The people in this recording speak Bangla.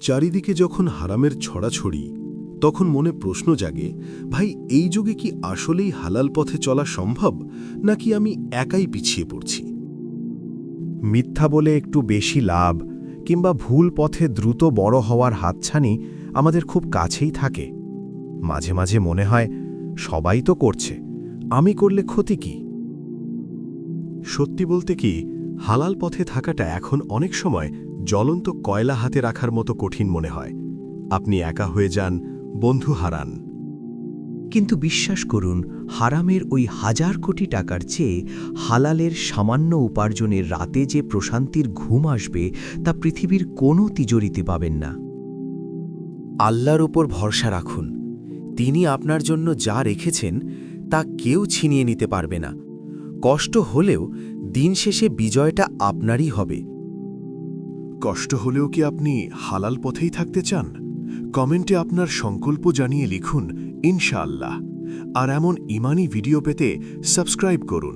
চারিদিকে যখন হারামের ছড়াছড়ি, তখন মনে প্রশ্ন জাগে, ভাই এই যুগে কি আসলেই হালাল পথে চলা সম্ভব, নাকি আমি একাই পিছিয়ে পড়ছি? মিথ্যা বলে একটু বেশি লাভ কিংবা ভুল পথে দ্রুত বড় হওয়ার হাতছানি আমাদের খুব কাছেই থাকে। মাঝে মাঝে মনে হয় সবাই তো করছে, আমি করলে ক্ষতি কি? সত্যি বলতে কি, হালাল পথে থাকাটা এখন অনেক সময় জ্বলন্ত কয়লা হাতে রাখার মতো কঠিন মনে হয়। আপনি একা হয়ে যান, বন্ধু হারান। কিন্তু বিশ্বাস করুন, হারামের ওই হাজার কোটি টাকার চেয়ে হালালের সামান্য উপার্জনের রাতে যে প্রশান্তির ঘুম আসবে, তা পৃথিবীর কোনো তিজোরিতে পাবেন না। আল্লাহর উপর ভরসা রাখুন। তিনি আপনার জন্য যা রেখেছেন তা কেউ ছিনিয়ে নিতে পারবে না। কষ্ট হলেও দিন শেষে বিজয়টা আপনারই হবে। কষ্ট হলেও কি আপনি হালাল পথেই থাকতে চান? কমেন্টে আপনার সংকল্প জানিয়ে লিখুন ইনশাআল্লাহ। আর এমন ইমানি ভিডিও পেতে সাবস্ক্রাইব করুন।